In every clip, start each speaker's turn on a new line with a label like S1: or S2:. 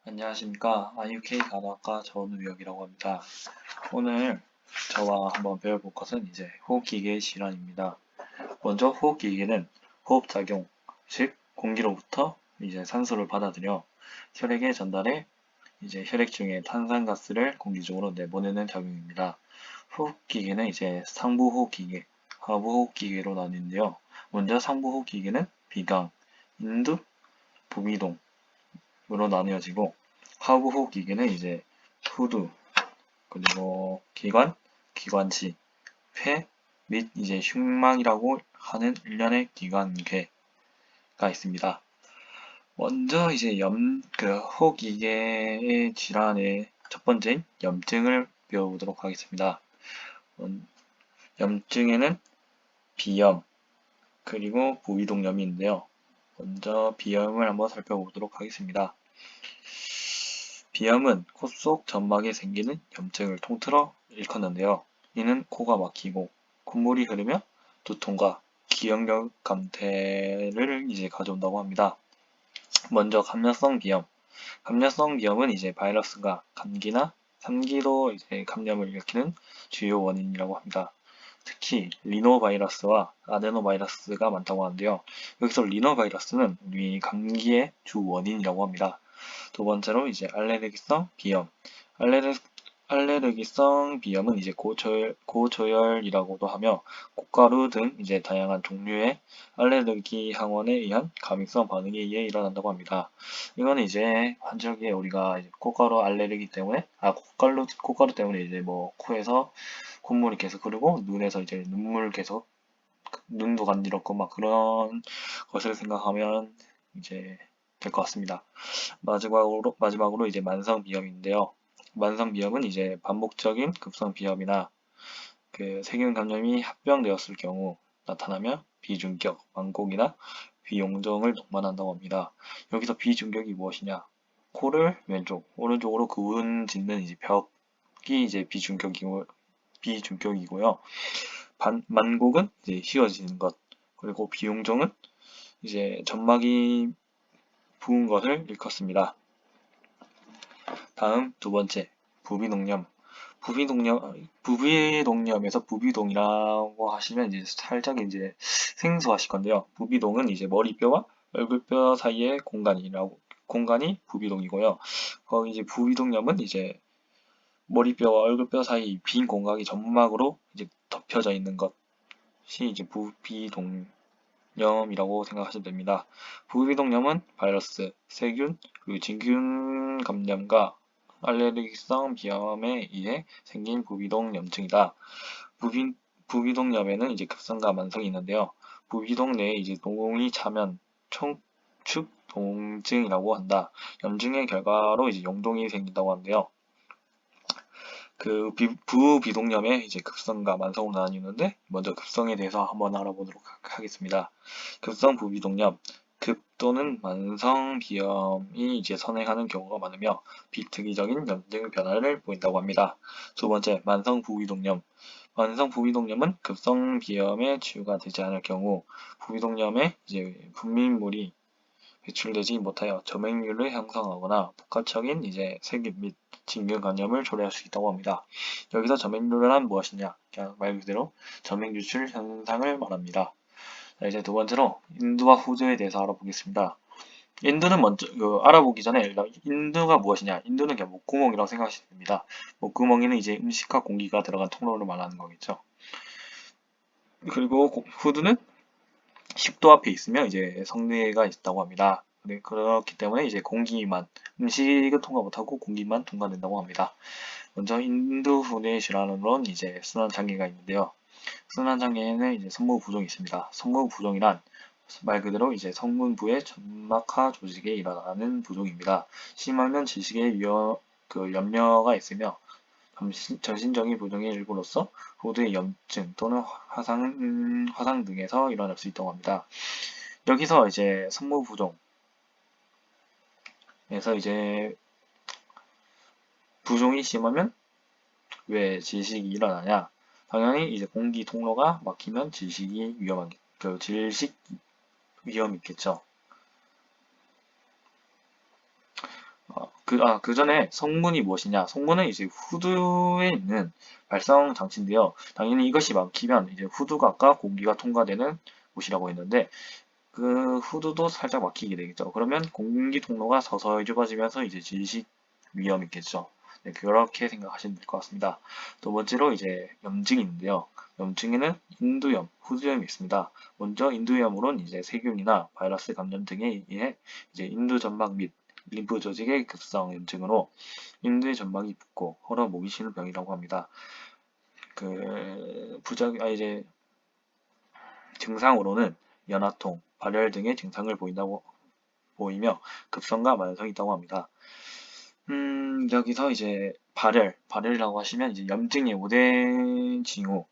S1: 안녕하십니까. IUK 간호학과 전우혁이라고 합니다. 오늘 저와 한번 배워볼 것은 이제 호흡기계 질환입니다. 먼저 호흡기계는 호흡작용, 즉 공기로부터 이제 산소를 받아들여 혈액에 전달해 이제 혈액 중에 탄산가스를 공기적으로 내보내는 작용입니다. 호흡기계는 이제 상부호흡기계, 하부호흡기계로 나뉘는데요. 먼저 상부호흡기계는 비강, 인두, 부비동, 으로 나뉘어지고 하부호흡 기계는 이제 후두 그리고 기관, 기관지, 폐 및 이제 흉막이라고 하는 일련의 기관계가 있습니다. 먼저 이제 호흡 기계의 질환의 첫 번째인 염증을 배워보도록 하겠습니다. 염증에는 비염 그리고 부위동염이 있는데요. 먼저 비염을 한번 살펴보도록 하겠습니다. 비염은 코 속 점막에 생기는 염증을 통틀어 일컫는데요. 이는 코가 막히고 콧물이 흐르며 두통과 기억력 감퇴를 이제 가져온다고 합니다. 먼저 감염성 비염. 감염성 비염은 이제 바이러스가 감기나 삼기로 이제 감염을 일으키는 주요 원인이라고 합니다. 특히 리노바이러스와 아데노바이러스가 많다고 하는데요. 여기서 리노바이러스는 우리 감기의 주 원인이라고 합니다. 두 번째로 이제 알레르기성 비염. 알레르기성 비염은 이제 고조열이라고도 하며 꽃가루 등 이제 다양한 종류의 알레르기 항원에 의한 감염성 반응에 의해 일어난다고 합니다. 이거는 이제 환절기에 우리가 이제 꽃가루 알레르기 때문에 꽃가루 때문에 이제 뭐 코에서 콧물이 계속 흐르고 눈에서 이제 눈물 계속 눈도 간지럽고 막 그런 것을 생각하면 이제 될 것 같습니다. 마지막으로 이제 만성 비염인데요. 만성 비염은 이제 반복적인 급성 비염이나 그 세균 감염이 합병되었을 경우 나타나며 비중격, 만곡이나 비용종을 동반한다고 합니다. 여기서 비중격이 무엇이냐? 코를 왼쪽, 오른쪽으로 그은 짓는 이제 벽이 이제 비중격이고요. 만곡은 이제 휘어지는 것, 그리고 비용종은 이제 점막이 부은 것을 일컫습니다. 다음 두 번째, 부비동염. 부비동염에서 부비동이라고 하시면 이제 살짝 이제 생소하실 건데요. 부비동은 이제 머리뼈와 얼굴뼈 사이의 공간이 부비동이고요. 거기 이제 부비동염은 이제 머리뼈와 얼굴뼈 사이 빈 공간이 점막으로 이제 덮여져 있는 것이 이제 부비동염이라고 생각하시면 됩니다. 부비동염은 바이러스, 세균, 그리고 진균 감염과 알레르기성 비염에 의해 생긴 부비동염증이다. 부비동염에는 이제 급성과 만성이 있는데요. 부비동 내에 이제 동이 차면 청축 동증이라고 한다. 염증의 결과로 이제 용동이 생긴다고 하는데요. 그 부비동염의 이제 급성과 만성으로 나뉘는데 먼저 급성에 대해서 한번 알아보도록 하겠습니다. 급성 부비동염, 급 또는 만성 비염이 이제 선행하는 경우가 많으며 비특이적인 염증 변화를 보인다고 합니다. 두 번째, 만성 부비동염. 만성 부비동염은 급성 비염에 치유가 되지 않을 경우 부비동염에 이제 분비물이 배출되지 못하여 점액류를 형성하거나 복합적인 이제 세균 및 진균 감염을 초래할 수 있다고 합니다. 여기서 점액류란 무엇이냐? 그냥 말 그대로 점액 유출 현상을 말합니다. 자, 이제 두 번째로 인두와 후두에 대해서 알아보겠습니다. 인두는 먼저 알아보기 전에 일단 인두가 무엇이냐? 인두는 그냥 목구멍이라고 생각하시면 됩니다. 목구멍에는 이제 음식과 공기가 들어간 통로를 말하는 거겠죠. 그리고 후두는 식도 앞에 있으면 이제 성대가 있다고 합니다. 네, 그렇기 때문에 이제 음식은 통과 못하고 공기만 통과된다고 합니다. 먼저 인두후뇌 질환으로는 이제 순환장애가 있는데요. 순환장애에는 이제 성모부종이 있습니다. 성모부종이란 말 그대로 이제 성문부의 점막하 조직에 일어나는 부종입니다. 심하면 질식의 염려가 있으며 전신적인 부종의 일부로서 후두의 염증 또는 화상 등에서 일어날 수 있다고 합니다. 여기서 이제 성모부종에서 이제 부종이 심하면 왜 질식이 일어나냐? 당연히 이제 공기 통로가 막히면 질식 위험이 있겠죠. 그 전에 성문이 무엇이냐? 성문은 이제 후두에 있는 발성 장치인데요. 당연히 이것이 막히면 이제 후두각과 공기가 통과되는 곳이라고 했는데, 그 후두도 살짝 막히게 되겠죠. 그러면 공기 통로가 서서히 좁아지면서 이제 질식 위험이 있겠죠. 네, 그렇게 생각하시면 될 것 같습니다. 두 번째로 이제 염증이 있는데요. 염증에는 인두염, 후두염이 있습니다. 먼저 인두염으로는 이제 세균이나 바이러스 감염 등에 의해 이제 인두 점막 및 림프 조직의 급성 염증으로 인두의 점막이 붓고 헐어 목이 쉬는 병이라고 합니다. 이제 증상으로는 연화통, 발열 등의 증상을 보이며 급성과 만성이 있다고 합니다. 여기서 이제 발열이라고 하시면 이제 염증의 5대 징후,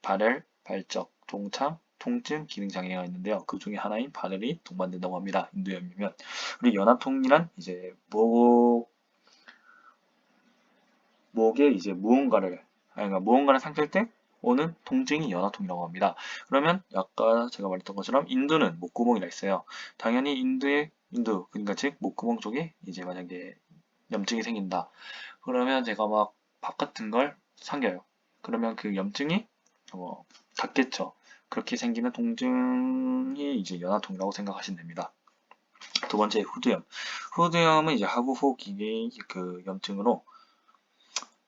S1: 발열, 발적, 동참, 통증, 기능장애가 있는데요. 그 중에 하나인 발열이 동반된다고 합니다. 인두염이면. 그리고 연화통이란 이제 목에 이제 무언가를 삼킬 때 오는 통증이 연화통이라고 합니다. 그러면 아까 제가 말했던 것처럼 인두는 목구멍이라 했어요. 당연히 그러니까 즉 목구멍 쪽에 이제 만약에 염증이 생긴다. 그러면 제가 막 밥 같은 걸 삼겨요. 그러면 그 염증이 닿겠죠. 그렇게 생기는 통증이 이제 연화통이라고 생각하시면 됩니다. 두 번째 후두염. 후두염은 이제 하구호기계 그 염증으로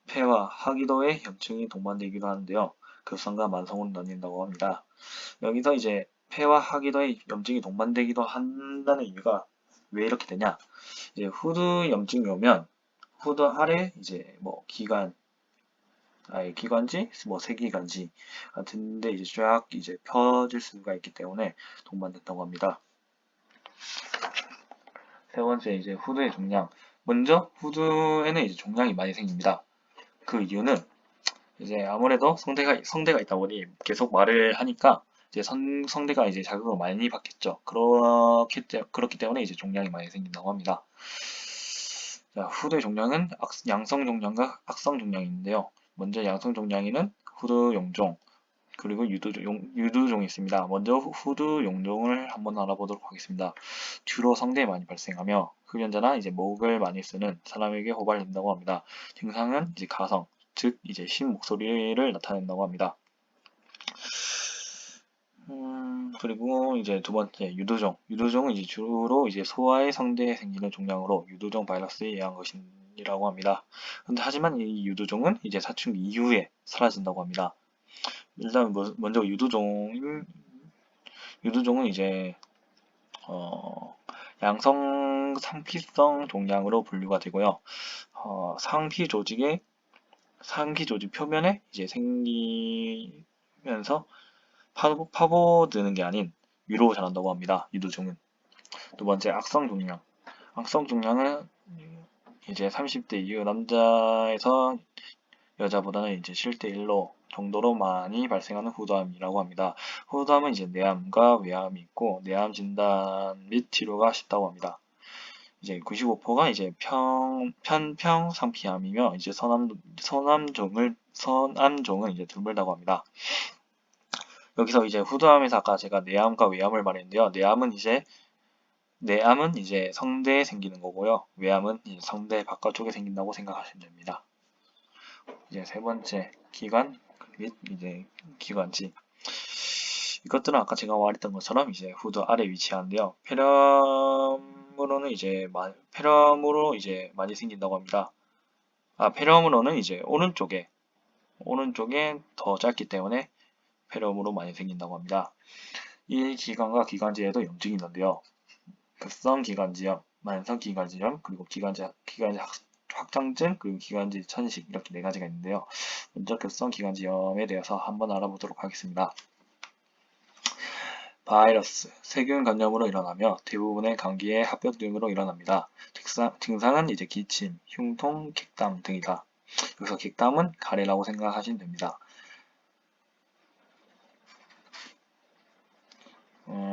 S1: 폐와 하기도의 염증이 동반되기도 하는데요. 급성과 만성으로 나뉜다고 합니다. 여기서 이제 폐와 하기도의 염증이 동반되기도 한다는 이유가 왜 이렇게 되냐? 이제 후두 염증이 오면 후두 아래 이제 기관지, 세기관지 같은데 이제 쫙 이제 펴질 수가 있기 때문에 동반된다고 합니다. 세 번째 이제 후두의 종양. 먼저 후두에는 이제 종양이 많이 생깁니다. 그 이유는 이제 아무래도 성대가 있다 보니 계속 말을 하니까 이제 성대가 이제 자극을 많이 받겠죠. 그렇기 때문에 이제 종양이 많이 생긴다고 합니다. 자, 후두의 종양은 양성 종양과 악성 종양인데요. 먼저 양성 종양에는 후두 용종 그리고 유두종이 있습니다. 먼저 후두 용종을 한번 알아보도록 하겠습니다. 주로 성대에 많이 발생하며 흡연자나 이제 목을 많이 쓰는 사람에게 호발된다고 합니다. 증상은 이제 가성, 즉 이제 신 목소리를 나타낸다고 합니다. 그리고 이제 두 번째 유두종. 유두종은 이제 주로 이제 소아의 성대에 생기는 종양으로 유두종 바이러스에 의한 것이라고 합니다. 하지만 이 유두종은 이제 사춘기 이후에 사라진다고 합니다. 일단 먼저 유두종은 이제 양성 상피성 종양으로 분류가 되고요. 상피 조직 표면에 이제 생기면서 파고드는 게 아닌 위로 자란다고 합니다. 유두종은. 두 번째 악성 종양. 악성 종양은 이제 30대 이후 남자에서 여자보다는 이제 7대 1로 정도로 많이 발생하는 후두암이라고 합니다. 후두암은 이제 내암과 외암이 있고 내암 진단 및 치료가 쉽다고 합니다. 이제 95%가 이제 편평 상피암이며 이제 선암종은 이제 드물다고 합니다. 여기서 이제 후두암에서 아까 제가 내암과 외암을 말했는데요. 내암은 이제 성대에 생기는 거고요. 외암은 이제 성대 바깥쪽에 생긴다고 생각하시면 됩니다. 이제 세 번째 기관 및 이제 기관지. 이것들은 아까 제가 말했던 것처럼 이제 후두 아래 위치하는데요. 폐렴으로 이제 많이 생긴다고 합니다. 폐렴으로는 이제 오른쪽에 더 짧기 때문에 폐렴으로 많이 생긴다고 합니다. 이 기관과 기관지에도 염증이 있는데요. 급성 기관지염, 만성 기관지염, 그리고 기관지 확장증, 그리고 기관지 천식 이렇게 네 가지가 있는데요. 먼저 급성 기관지염에 대해서 한번 알아보도록 하겠습니다. 바이러스, 세균 감염으로 일어나며 대부분의 감기의 합병 등으로 일어납니다. 증상은 이제 기침, 흉통, 객담 등이다. 여기서 객담은 가래라고 생각하시면 됩니다.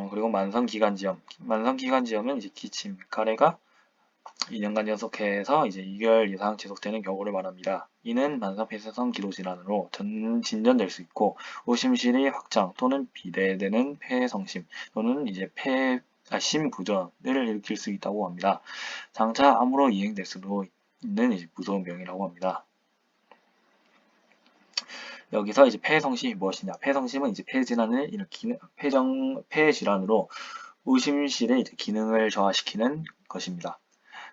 S1: 그리고 만성기관지염은 이제 기침, 가래가 2년간 연속해서 이제 2개월 이상 지속되는 경우를 말합니다. 이는 만성폐쇄성 기도질환으로 진전될 수 있고 오심실이 확장 또는 비대되는 폐성심 또는 이제 심부전을 일으킬 수 있다고 합니다. 장차 암으로 이행될 수도 있는 이제 무서운 병이라고 합니다. 여기서 이제 폐성심이 무엇이냐? 폐성심은 이제 폐질환을 일으키는 폐질환으로 의심실의 이제 기능을 저하시키는 것입니다.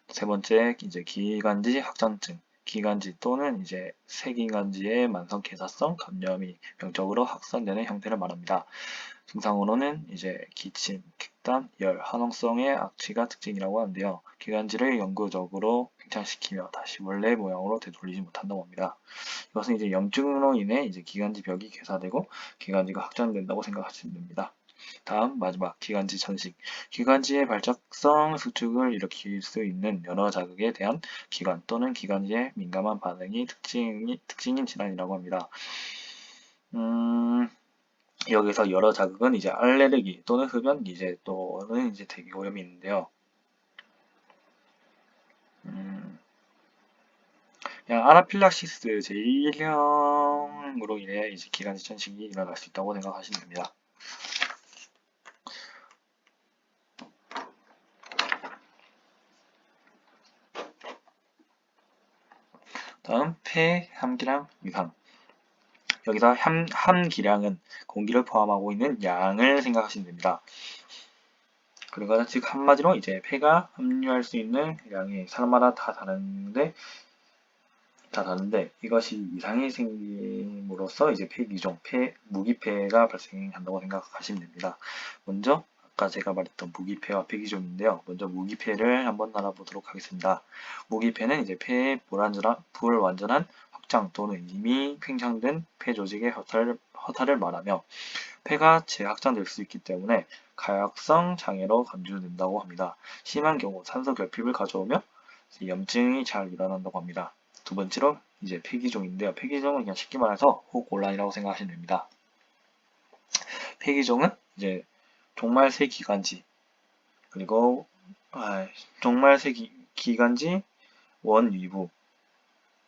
S1: 세 번째 이제 기관지 확장증. 기관지 또는 이제 세기관지의 만성 개사성 감염이 병적으로 확산되는 형태를 말합니다. 증상으로는 이제 기침, 객단, 열, 화농성의 악취가 특징이라고 하는데요. 기관지를 영구적으로 팽창시키며 다시 원래 모양으로 되돌리지 못한다고 합니다. 이것은 이제 염증으로 인해 이제 기관지 벽이 괴사되고 기관지가 확장된다고 생각하시면 됩니다. 다음 마지막 기관지 천식. 기관지의 발작성 수축을 일으킬 수 있는 여러 자극에 대한 기관 또는 기관지의 민감한 반응이 특징인 질환이라고 합니다. 여기서 여러 자극은 이제 알레르기 또는 흡연 기제 또는 이제 대기오염이 있는데요. 그냥 아나필락시스 제1형으로 인해 이제 기관지 천식이 일어날 수 있다고 생각하시면 됩니다. 다음 폐 함기량 위강. 여기서 함기량은 공기를 포함하고 있는 양을 생각하시면 됩니다. 그리고 즉 한마디로 이제 폐가 함유할 수 있는 양이 사람마다 다 다른데 이것이 이상이 생김으로써 이제 폐기종, 무기폐가 발생한다고 생각하시면 됩니다. 먼저 아까 제가 말했던 무기폐와 폐기종인데요. 먼저 무기폐를 한번 알아보도록 하겠습니다. 무기폐는 이제 폐의 불완전한 확장 또는 이미 팽창된 폐 조직의 허탈을 말하며 폐가 재확장될 수 있기 때문에 가역성 장애로 간주된다고 합니다. 심한 경우 산소 결핍을 가져오며 염증이 잘 일어난다고 합니다. 두 번째로 이제 폐기종인데요. 폐기종은 그냥 쉽게 말해서 호흡곤란이라고 생각하시면 됩니다. 폐기종은 이제 종말세 기관지 그리고 종말세 기관지 원 위부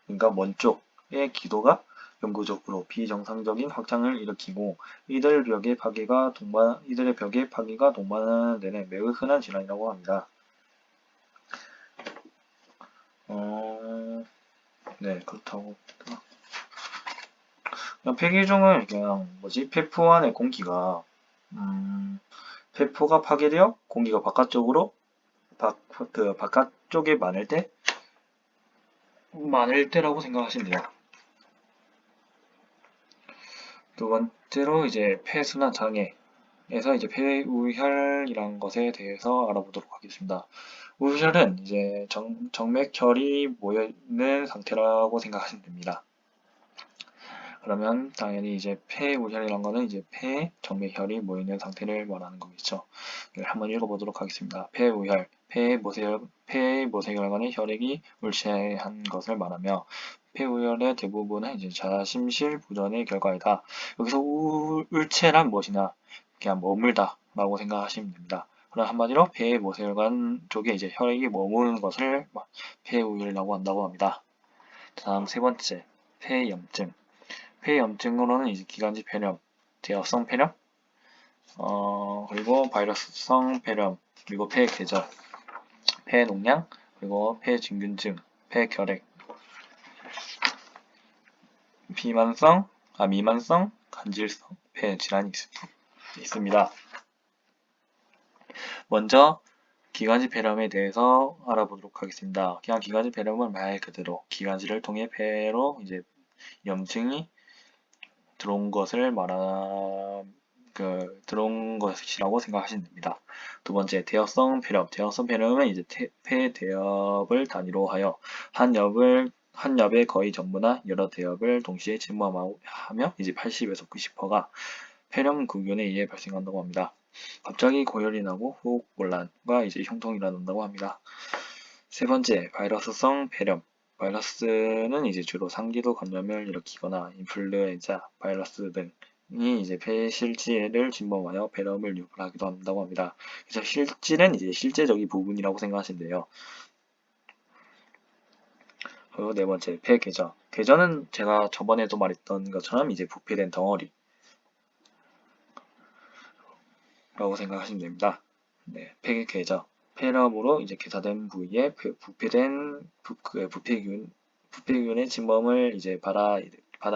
S1: 그러니까 원 쪽의 기도가 영구적으로 비정상적인 확장을 일으키고 이들의 벽의 파괴가 동반하는 데는 매우 흔한 질환이라고 합니다. 네, 그렇다고. 폐기종은 그냥 폐포 안의 공기가 폐포가 파괴되어 공기가 바깥쪽에 많을 때라고 생각하시면 돼요. 두 번째로 이제 폐순환 장애에서 이제 폐우혈이라는 것에 대해서 알아보도록 하겠습니다. 우혈은 이제 정맥혈이 모여 있는 상태라고 생각하시면 됩니다. 그러면 당연히 이제 폐우혈이라는 거는 이제 폐 정맥혈이 모여 있는 상태를 말하는 거겠죠. 한번 읽어보도록 하겠습니다. 폐우혈, 폐모세혈관의 혈액이 울체한 것을 말하며 폐우혈의 대부분은 이제 자심실 부전의 결과이다. 여기서 울체란 무엇이냐? 그냥 머물다 라고 생각하시면 됩니다. 그럼 한마디로 폐모세혈관 쪽에 이제 혈액이 머무는 것을 폐우혈이라고 한다고 합니다. 다음 세 번째, 폐염증. 폐염증으로는 이제 기관지 폐렴, 제어성 폐렴, 그리고 바이러스성 폐렴, 그리고 폐계절, 폐농양, 그리고 폐진균증, 폐결핵, 미만성 간질성 폐질환이 있습니다. 먼저 기관지 폐렴에 대해서 알아보도록 하겠습니다. 그냥 기관지 폐렴은 말 그대로 기관지를 통해 폐로 이제 염증이 들어온 것이라고 생각하시면 됩니다. 두 번째, 대엽성 폐렴. 대엽성 폐렴은 이제 폐 대엽을 단위로 하여 한 엽의 거의 전부나 여러 대엽을 동시에 침범하며 이제 80에서 90%가 폐렴균에 의해 발생한다고 합니다. 갑자기 고열이 나고 호흡곤란과 이제 흉통이 일어난다고 합니다. 세 번째, 바이러스성 폐렴. 바이러스는 이제 주로 상기도 감염을 일으키거나 인플루엔자 바이러스 등이 이제 폐실질을 침범하여 폐렴을 유발하기도 한다고 합니다. 그래서 실질은 이제 실제적인 부분이라고 생각하시면 돼요. 그리고 네 번째, 폐계전. 계전은 제가 저번에도 말했던 것처럼 이제 부패된 덩어리 라고 생각하시면 됩니다. 네, 폐계좌. 폐렴으로 이제 괴사된 부위에 부패균의 침범을 이제 받아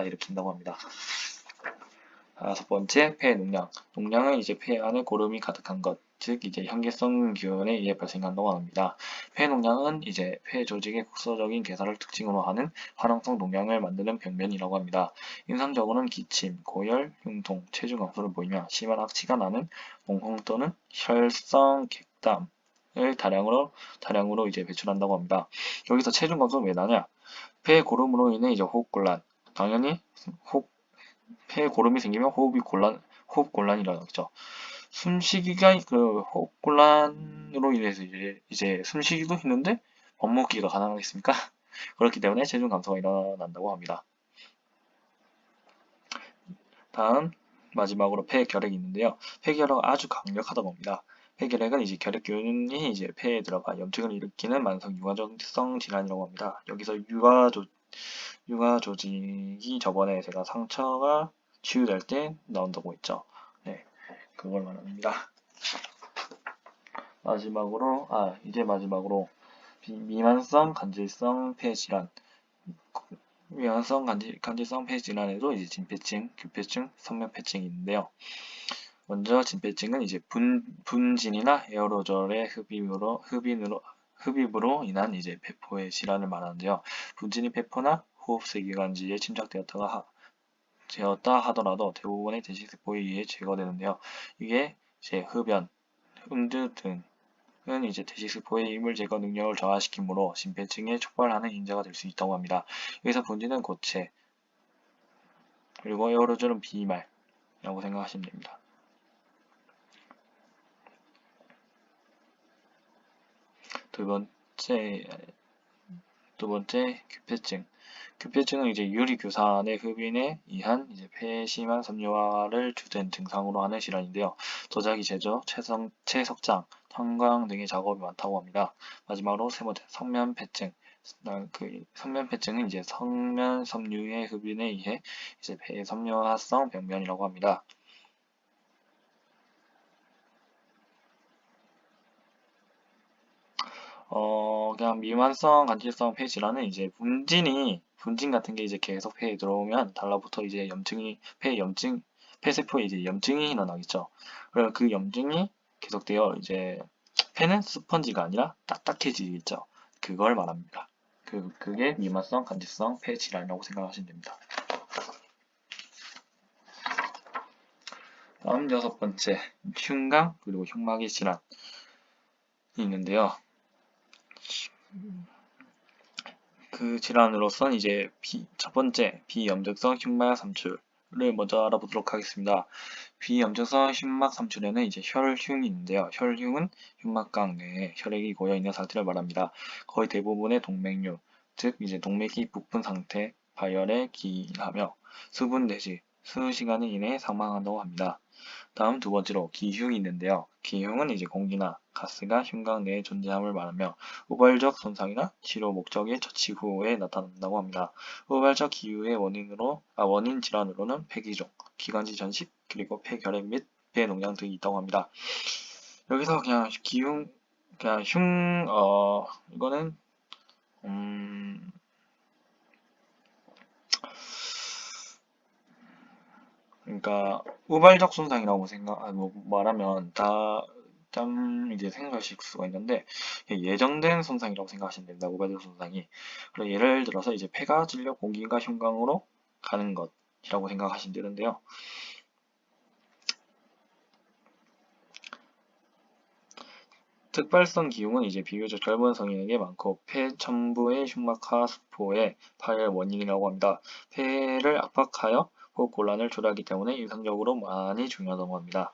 S1: 일으킨다고 합니다. 다섯 번째, 폐 농량. 농량은 이제 폐 안에 고름이 가득한 것, 즉 이제 현기성균에 의해 발생한다고 합니다. 폐 농량은 이제 폐 조직의 국소적인 괴사를 특징으로 하는 화농성 농량을 만드는 병변이라고 합니다. 임상적으로는 기침, 고열, 흉통, 체중 감소를 보이며 심한 악취가 나는 몽홍 또는 혈성 객담을 다량으로 이제 배출한다고 합니다. 여기서 체중 감소는 왜 나냐? 폐 고름으로 인해 이제 호흡곤란, 당연히 폐에 고름이 생기면 호흡 곤란이 일어나죠. 숨쉬기가 호흡 곤란으로 인해서 이제 숨쉬기도 힘든데 밥 먹기가 가능하겠습니까? 그렇기 때문에 체중 감소가 일어난다고 합니다. 다음 마지막으로 폐결핵이 있는데요. 폐결핵은 아주 강력하다고 합니다. 폐결핵은 이제 결핵균이 이제 폐에 들어가 염증을 일으키는 만성 유가족성 질환이라고 합니다. 여기서 유가조직이 저번에 제가 상처가 치유될 때 나온다고 했죠. 네, 그걸 말합니다. 이제 마지막으로 미만성 간질성 폐질환. 미만성 간질성 폐질환에도 이제 진폐증, 규폐증, 선면폐증이 있는데요. 먼저 진폐증은 이제 분진이나 에어로졸의 흡입으로 인한 이제 폐포의 질환을 말하는데요. 분진이 폐포나 호흡세기관지에 침착되었다 하더라도 대부분의 대식세포에 의해 제거되는데요. 이게 이제 흡연, 음주 등은 이제 대식세포의 이물 제거 능력을 저하시키므로 진폐증에 촉발하는 인자가 될 수 있다고 합니다. 여기서 분진은 고체, 그리고 에어로졸은 비말이라고 생각하시면 됩니다. 두 번째 규폐증. 규폐증은 이제 유리규산의 흡인에 의한 이제 폐에 심한 섬유화를 주된 증상으로 하는 질환인데요. 도자기 제조, 채석장, 탄광 등의 작업이 많다고 합니다. 마지막으로 세 번째, 성면폐증. 성면폐증은 이제 성면 섬유의 흡인에 의해 이제 폐의 섬유화성 병변이라고 합니다. 그냥 미만성 간질성 폐 질환은 이제 분진 같은 게 이제 계속 폐에 들어오면 달라붙어 이제 폐세포에 이제 염증이 일어나겠죠. 그리고 그 염증이 계속되어 이제 폐는 스펀지가 아니라 딱딱해지겠죠. 그걸 말합니다. 그게 미만성 간질성 폐 질환이라고 생각하시면 됩니다. 다음 여섯 번째, 흉강 그리고 흉막의 질환이 있는데요. 그 질환으로선 이제 첫 번째 비염증성 흉막 삼출을 먼저 알아보도록 하겠습니다. 비염증성 흉막 삼출에는 이제 혈흉이 있는데요. 혈흉은 흉막강 내에 혈액이 고여 있는 상태를 말합니다. 거의 대부분의 동맥류, 즉 이제 동맥이 부푼 상태, 발열에 기인하며 수분 내지 수시간 이내에 사망한다고 합니다. 다음 두 번째로 기흉이 있는데요. 기흉은 이제 공기나 가스가 흉곽 내에 존재함을 말하며 우발적 손상이나 치료 목적의 처치 후에 나타난다고 합니다. 우발적 기흉의 원인 질환으로는 폐기종, 기관지 전식, 그리고 폐결핵 및 폐농양 등이 있다고 합니다. 여기서 그냥 이거는 그러니까 우발적 손상이라고 말하면 이제 생각하실 수가 있는데 예정된 손상이라고 생각하시면 됩니다. 우발적 손상이. 그리고 예를 들어서 이제 폐가 찔려 공기가 흉곽으로 가는 것이라고 생각하시면 되는데요. 특발성 기흉은 이제 비교적 젊은 성인에게 많고 폐 첨부의 흉막하 수포의 파열 원인이라고 합니다. 폐를 압박하여 호흡곤란을 초래하기 때문에 일상적으로 많이 중요하다고 합니다.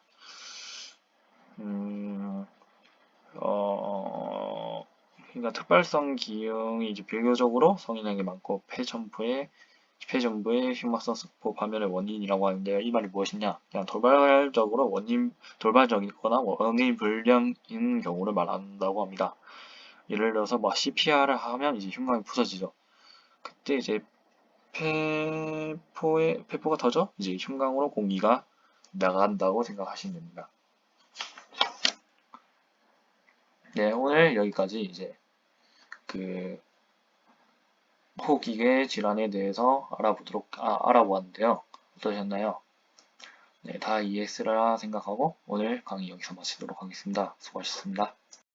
S1: 그러니까 특발성 기흉이 이제 비교적으로 성인에게 많고 폐전부의 흉막성 수포 파멸의 원인이라고 하는데요. 이 말이 무엇이냐? 그냥 돌발적이거나 원인 불량인 경우를 말한다고 합니다. 예를 들어서 뭐 CPR을 하면 이제 흉곽이 부서지죠. 그때 이제 폐포가 터져 이제 흉곽으로 공기가 나간다고 생각하시면 됩니다. 네, 오늘 여기까지 이제 그 호기계 질환에 대해서 알아보았는데요. 어떠셨나요? 네, 다 이해했으라 생각하고 오늘 강의 여기서 마치도록 하겠습니다. 수고하셨습니다.